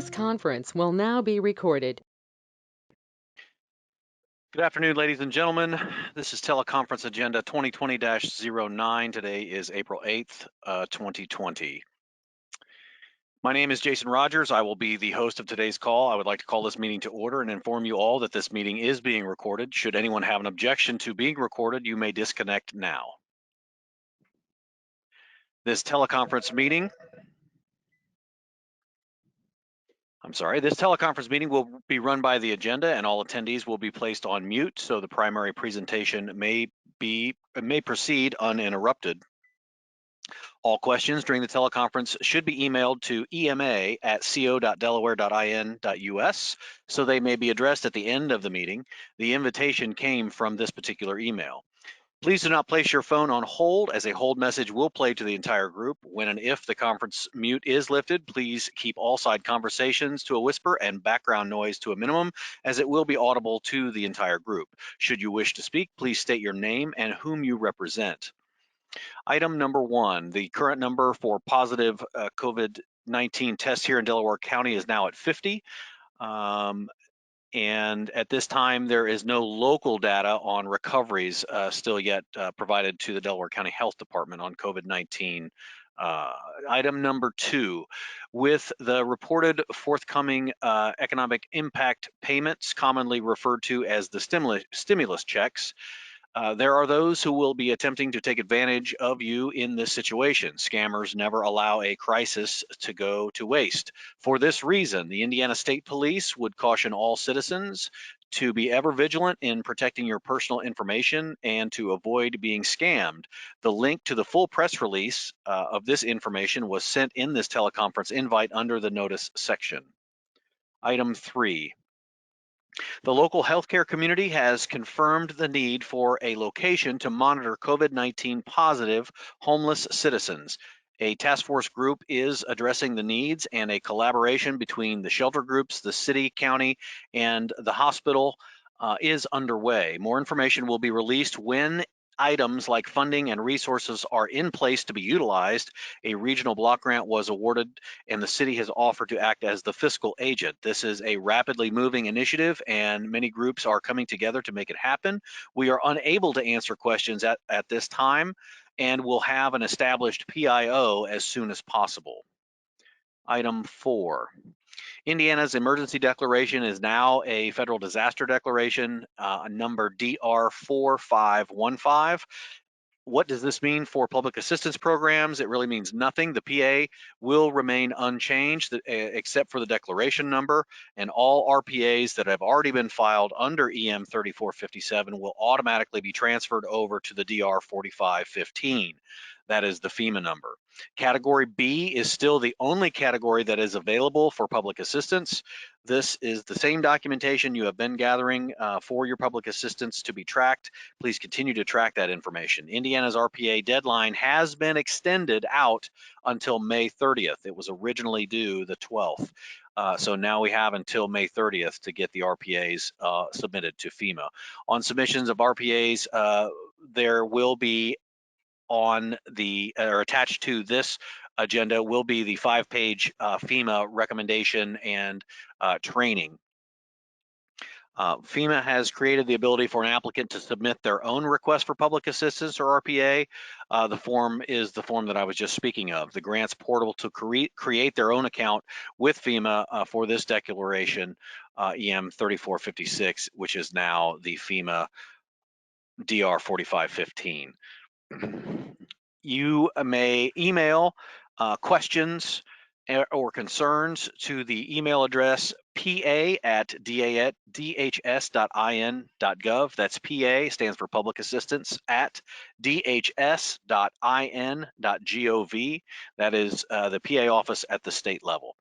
This conference will now be recorded. Good afternoon, ladies and gentlemen. This is Teleconference Agenda 2020-09. Today is April 8th, 2020. My name is Jason Rogers. I will be the host of today's call. I would like to call this meeting to order and inform you all that this meeting is being recorded. Should anyone have an objection to being recorded, you may disconnect now. This teleconference meeting will be run by the agenda, and all attendees will be placed on mute, so the primary presentation may proceed uninterrupted. All questions during the teleconference should be emailed to ema@co.delaware.in.us, so they may be addressed at the end of the meeting. The invitation came from this particular email. Please do not place your phone on hold, as a hold message will play to the entire group. When and if the conference mute is lifted, please keep all side conversations to a whisper and background noise to a minimum, as it will be audible to the entire group. Should you wish to speak, please state your name and whom you represent. Item number 1, the current number for positive COVID-19 tests here in Delaware County is now at 50. And at this time, there is no local data on recoveries still yet provided to the Delaware County Health Department on COVID-19. Item number 2, with the reported forthcoming economic impact payments, commonly referred to as the stimulus checks, there are those who will be attempting to take advantage of you in this situation. Scammers never allow a crisis to go to waste. For this reason, the Indiana State Police would caution all citizens to be ever vigilant in protecting your personal information and to avoid being scammed. The link to the full press release of this information was sent in this teleconference invite under the notice section. Item 3. The local healthcare community has confirmed the need for a location to monitor COVID-19 positive homeless citizens. A task force group is addressing the needs, and a collaboration between the shelter groups, the city, county, and the hospital is underway. More information will be released when items like funding and resources are in place to be utilized. A regional block grant was awarded, and the city has offered to act as the fiscal agent. This is a rapidly moving initiative, and many groups are coming together to make it happen. We are unable to answer questions at this time, and will have an established PIO as soon as possible. Item 4. Indiana's emergency declaration is now a federal disaster declaration, number DR 4515. What does this mean for public assistance programs? It really means nothing. The PA will remain unchanged except for the declaration number, and all RPAs that have already been filed under EM 3457 will automatically be transferred over to the DR 4515. That is the FEMA number. Category B is still the only category that is available for public assistance. This is the same documentation you have been gathering for your public assistance to be tracked. Please continue to track that information. Indiana's RPA deadline has been extended out until May 30th. It was originally due the 12th. So now we have until May 30th to get the RPAs submitted to FEMA. On submissions of RPAs, there will be on the, or attached to this agenda will be the 5-page FEMA recommendation and training. FEMA has created the ability for an applicant to submit their own request for public assistance, or RPA. The form is the form that I was just speaking of. The grants portal to create their own account with FEMA for this declaration, EM 3456, which is now the FEMA DR 4515. You may email questions or concerns to the email address pa@dhs.in.gov. That's PA stands for Public Assistance at dhs.in.gov. That is the PA office at the state level.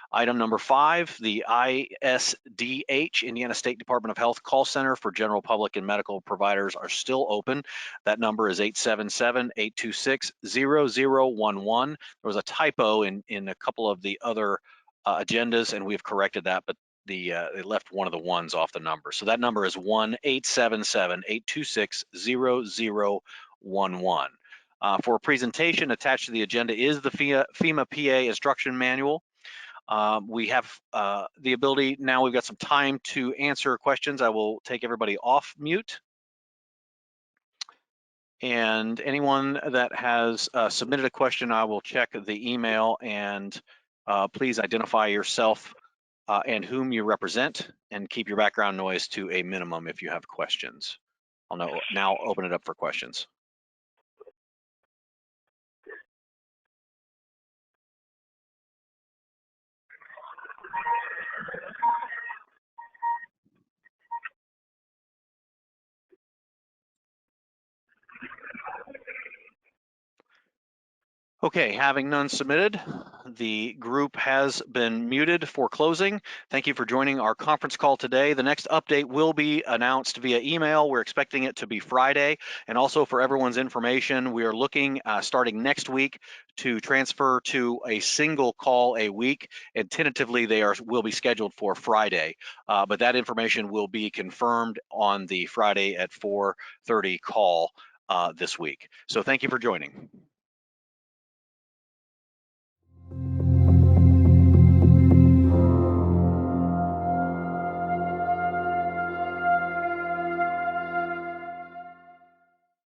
Item number 5, the ISDH, Indiana State Department of Health Call Center for general public and medical providers are still open. That number is 877-826-0011. There was a typo in a couple of the other agendas, and we've corrected that, but they left one of the ones off the number. So that number is 1-877-826-0011. For a presentation attached to the agenda is the FEMA PA instruction manual. We have the ability, now we've got some time to answer questions. I will take everybody off mute. And anyone that has submitted a question, I will check the email, and please identify yourself and whom you represent, and keep your background noise to a minimum if you have questions. I'll now open it up for questions. Okay, having none submitted, the group has been muted for closing. Thank you for joining our conference call today. The next update will be announced via email. We're expecting it to be Friday. And also for everyone's information, we are looking starting next week to transfer to a single call a week, and tentatively they will be scheduled for Friday. But that information will be confirmed on the Friday at 4:30 call this week. So thank you for joining.